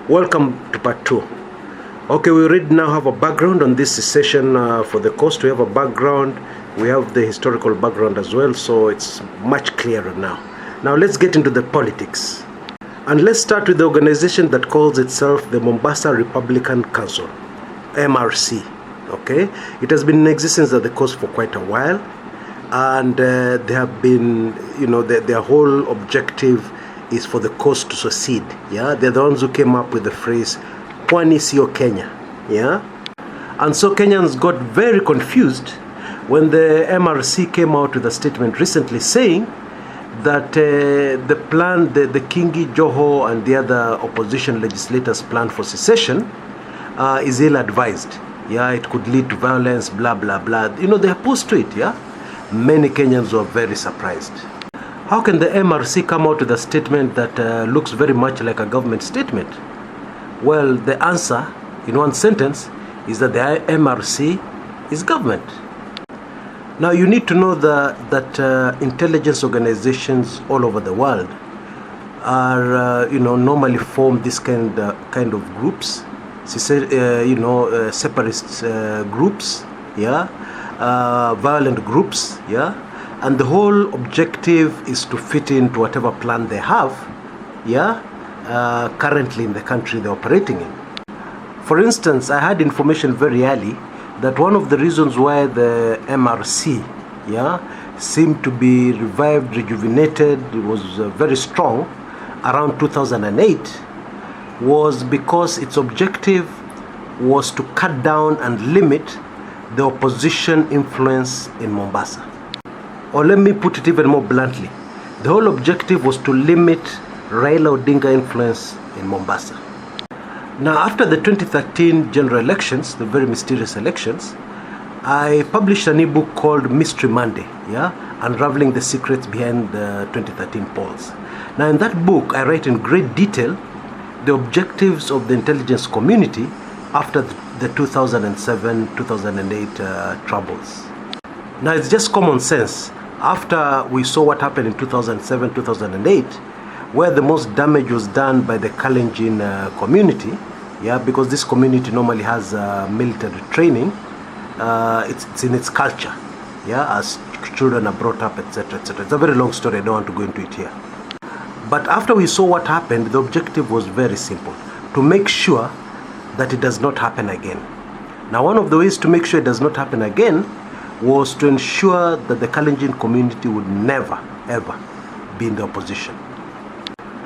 Welcome to part 2. Okay, we already now have a background on this secession for the coast. We have a background, we have the historical background as well, so it's much clearer now. Now let's get into the politics. And let's start with the organization that calls itself the Mombasa Republican Council, MRC. Okay, it has been in existence at the coast for quite a while, and they have been, their whole objective is for the coast to succeed. Yeah, they're the ones who came up with the phrase "Pwani sio Kenya." Yeah, and so Kenyans got very confused when the MRC came out with a statement recently saying that the plan, the Kingi, Joho, and the other opposition legislators' plan for secession is ill-advised. Yeah, it could lead to violence, blah blah blah. They opposed to it. Yeah, many Kenyans were very surprised. How can the MRC come out with a statement that looks very much like a government statement? Well, the answer, in one sentence, is that the MRC is government. Now, you need to know that intelligence organizations all over the world are, normally form this kind of groups, separatist groups, yeah, violent groups, yeah. And the whole objective is to fit into whatever plan they have, yeah, currently in the country they're operating in. For instance, I had information very early that one of the reasons why the MRC, yeah, seemed to be revived, rejuvenated, it was very strong around 2008, was because its objective was to cut down and limit the opposition influence in Mombasa. Or let me put it even more bluntly, the whole objective was to limit Raila Odinga influence in Mombasa. Now, after the 2013 general elections, the very mysterious elections, I published an ebook called Mystery Monday, yeah, Unraveling the Secrets Behind the 2013 polls. Now, in that book, I write in great detail the objectives of the intelligence community after the 2007-2008 troubles. Now, it's just common sense. After we saw what happened in 2007-2008, where the most damage was done by the Kalenjin community, yeah, because this community normally has military training, it's in its culture, yeah, as children are brought up, etc., etc. It's a very long story, I don't want to go into it here. But after we saw what happened, the objective was very simple, to make sure that it does not happen again. Now, one of the ways to make sure it does not happen again was to ensure that the Kalenjin community would never, ever be in the opposition.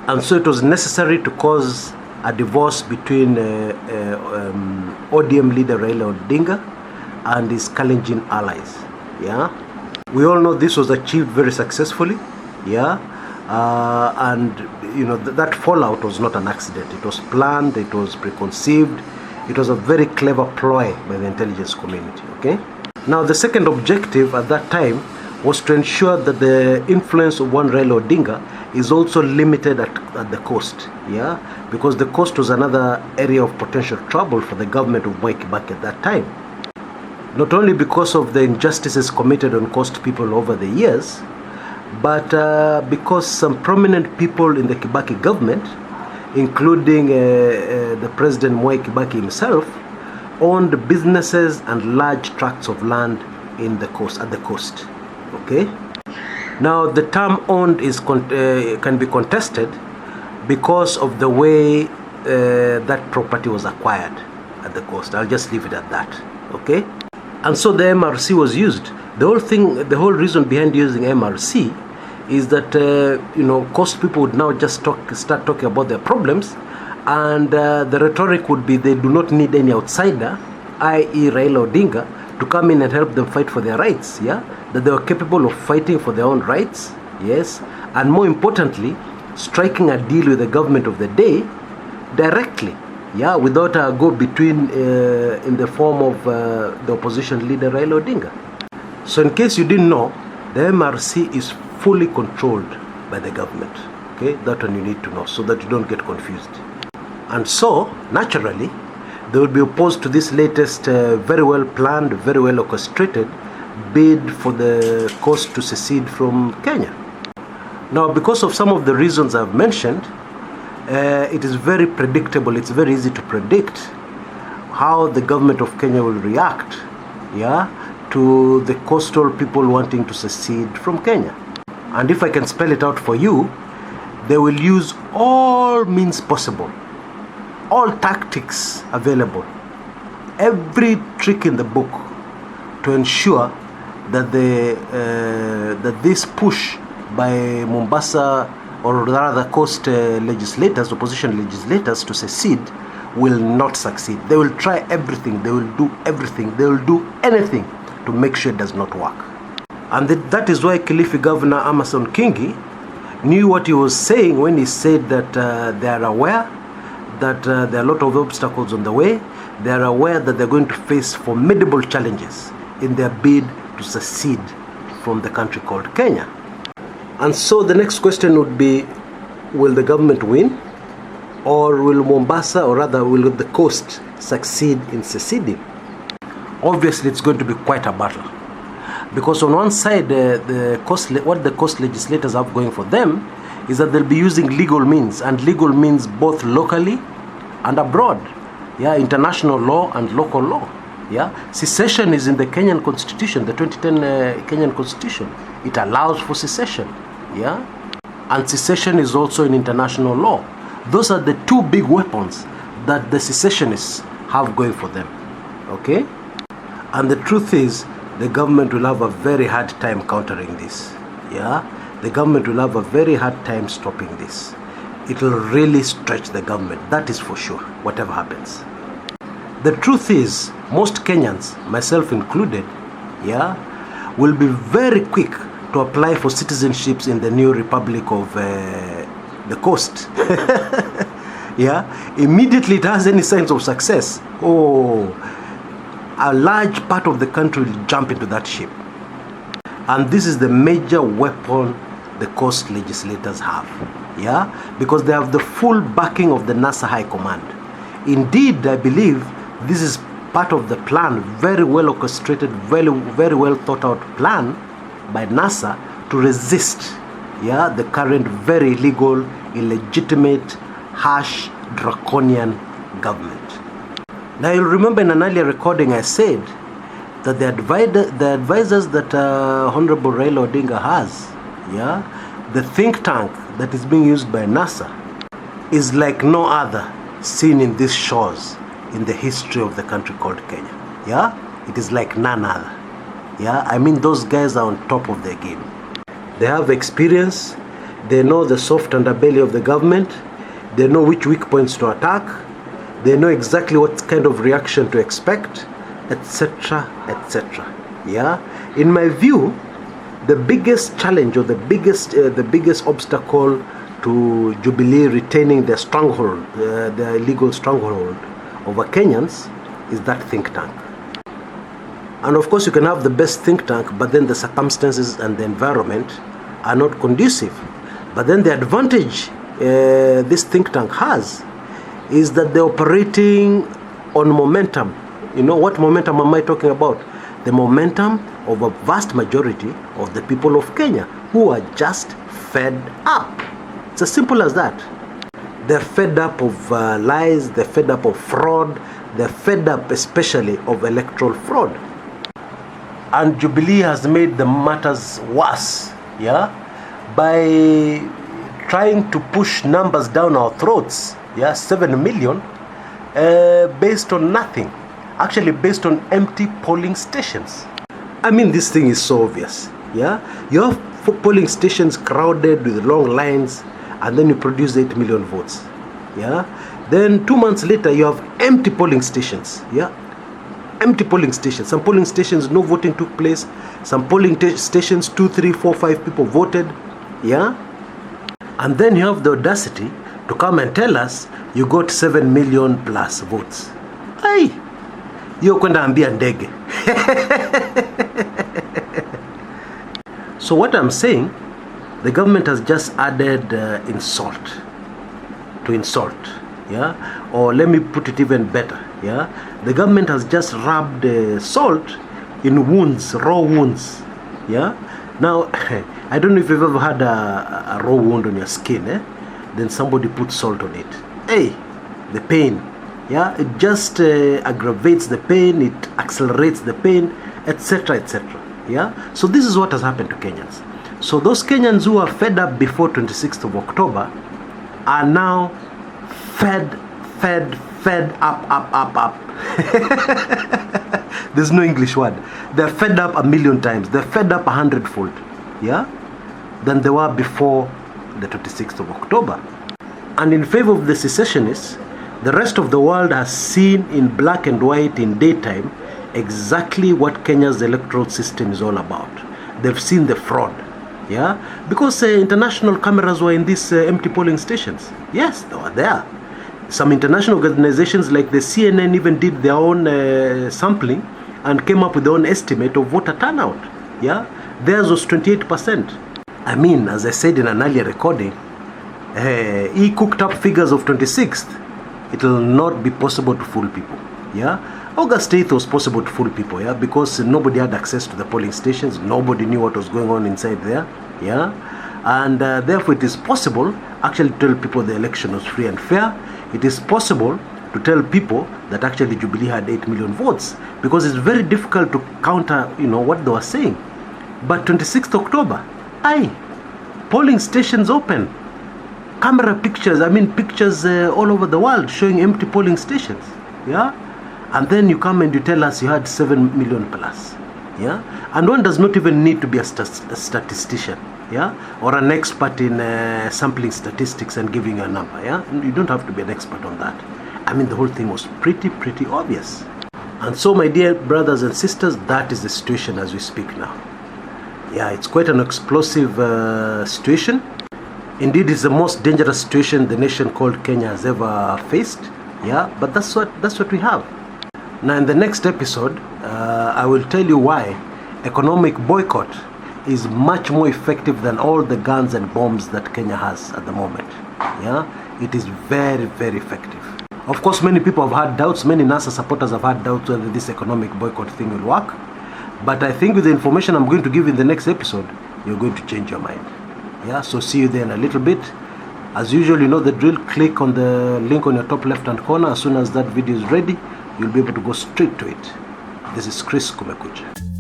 And so it was necessary to cause a divorce between ODM leader Raila Odinga and his Kalenjin allies. Yeah, we all know this was achieved very successfully. Yeah, and that fallout was not an accident. It was planned. It was preconceived. It was a very clever ploy by the intelligence community. Okay. Now, the second objective at that time was to ensure that the influence of one Raila Odinga is also limited at the coast, yeah, because the coast was another area of potential trouble for the government of Mwai Kibaki at that time. Not only because of the injustices committed on coast people over the years, but because some prominent people in the Kibaki government, including the President Mwai Kibaki himself, owned businesses and large tracts of land in the coast, at the coast. Okay. Now, the term owned is can be contested because of the way that property was acquired at the coast. I'll just leave it at that. Okay. And so the MRC was used. The whole reason behind using MRC is that coast people would now just start talking about their problems. And the rhetoric would be they do not need any outsider, i.e. Raila Odinga, to come in and help them fight for their rights, yeah? That they were capable of fighting for their own rights, yes? And more importantly, striking a deal with the government of the day directly, yeah? Without a go-between in the form of the opposition leader Raila Odinga. So in case you didn't know, the MRC is fully controlled by the government, okay? That one you need to know so that you don't get confused. And so, naturally, they will be opposed to this latest, very well planned, very well orchestrated bid for the coast to secede from Kenya. Now, because of some of the reasons I've mentioned, it is very predictable. It's very easy to predict how the government of Kenya will react, yeah, to the coastal people wanting to secede from Kenya. And if I can spell it out for you, they will use all means possible, all tactics available, every trick in the book to ensure that that this push by Mombasa, or rather coast legislators, opposition legislators, to secede will not succeed. They will try everything, they will do everything, they will do anything to make sure it does not work. And that is why Kilifi Governor Amason Kingi knew what he was saying when he said that they are aware that there are a lot of obstacles on the way. They are aware that they're going to face formidable challenges in their bid to secede from the country called Kenya. And so the next question would be, will the government win? Or will Mombasa, or rather will the coast, succeed in seceding? Obviously it's going to be quite a battle. Because on one side, what the coast legislators have going for them is that they'll be using legal means, and legal means both locally and abroad. Yeah, international law and local law. Yeah, secession is in the Kenyan constitution, the 2010 Kenyan constitution. It allows for secession. Yeah, and secession is also in international law. Those are the two big weapons that the secessionists have going for them. Okay, and the truth is, the government will have a very hard time countering this. Yeah, the government will have a very hard time stopping this. It will really stretch the government, that is for sure, whatever happens. The truth is, most Kenyans, myself included, yeah, will be very quick to apply for citizenships in the new Republic of the Coast. Yeah, immediately it has any signs of success. Oh, a large part of the country will jump into that ship. And this is the major weapon the coast legislators have. Yeah, because they have the full backing of the NASA High Command. Indeed, I believe this is part of the plan, very well orchestrated, very well thought out plan by NASA to resist, yeah, the current very illegal, illegitimate, harsh, draconian government. Now you'll remember in an earlier recording I said that the advisors that Honorable Raila Odinga has, yeah, the think tank that is being used by NASA, is like no other seen in these shores in the history of the country called Kenya. Yeah, it is like none other. Yeah, I mean, those guys are on top of their game. They have experience, they know the soft underbelly of the government, they know which weak points to attack, they know exactly what kind of reaction to expect, etc., etc. Yeah, in my view, the biggest challenge, or the biggest obstacle to Jubilee retaining their stronghold, their illegal stronghold over Kenyans, is that think tank. And of course you can have the best think tank, but then the circumstances and the environment are not conducive. But then the advantage this think tank has is that they're operating on momentum. You know what momentum am I talking about? The momentum of a vast majority of the people of Kenya who are just fed up. It's as simple as that. They're fed up of lies, they're fed up of fraud, they're fed up especially of electoral fraud. And Jubilee has made the matters worse, yeah, by trying to push numbers down our throats, yeah, 7 million, based on nothing. Actually based on empty polling stations. I mean, this thing is so obvious, yeah. You have polling stations crowded with long lines, and then you produce 8 million votes, yeah. Then 2 months later you have empty polling stations, yeah. Empty polling stations. Some polling stations no voting took place. Some polling stations 2, 3, 4, 5 people voted, yeah. And then you have the audacity to come and tell us you got 7 million plus votes. Aye, hiyo kwenda ambia ndege. So what I'm saying, the government has just added insult to insult, yeah. Or let me put it even better, yeah. The government has just rubbed salt in wounds, raw wounds, yeah. Now I don't know if you've ever had a raw wound on your skin, then somebody puts salt on it. Hey, the pain, yeah, it just aggravates the pain, it accelerates the pain, etc., etc. Yeah, so this is what has happened to Kenyans. So those Kenyans who are fed up before 26th of October are now fed up. There's no English word. They're fed up 1,000,000 times. They're fed up 100-fold, yeah, than they were before the 26th of October. And in favor of the secessionists, the rest of the world has seen in black and white in daytime exactly what Kenya's electoral system is all about. They've seen the fraud, yeah, because international cameras were in these empty polling stations. Yes, they were there. Some international organizations like the CNN even did their own sampling and came up with their own estimate of voter turnout. Yeah, theirs was 28%. I mean, as I said in an earlier recording, he cooked up figures of 26th. It will not be possible to fool people. Yeah, August 8th was possible to fool people. Yeah, because nobody had access to the polling stations. Nobody knew what was going on inside there. Yeah, and therefore it is possible actually to tell people the election was free and fair. It is possible to tell people that actually Jubilee had 8 million votes, because it's very difficult to counter, what they were saying. But 26th October, polling stations open. Camera pictures, pictures all over the world showing empty polling stations. Yeah? And then you come and you tell us you had 7 million plus. Yeah? And one does not even need to be a statistician. Yeah, or an expert in sampling statistics and giving a number. Yeah, you don't have to be an expert on that. The whole thing was pretty obvious. And so, my dear brothers and sisters, that is the situation as we speak now. Yeah, it's quite an explosive situation. Indeed, it's the most dangerous situation the nation called Kenya has ever faced. Yeah, but that's what we have. Now, in the next episode, I will tell you why economic boycott is much more effective than all the guns and bombs that Kenya has at the moment. Yeah, it is very effective. Of course, many people have had doubts. Many NASA supporters have had doubts whether this economic boycott thing will work. But I think with the information I'm going to give in the next episode, you're going to change your mind. Yeah, so see you there in a little bit. As usual, you know the drill. Click on the link on your top left-hand corner. As soon as that video is ready, you'll be able to go straight to it. This is Kshs Kumekucha.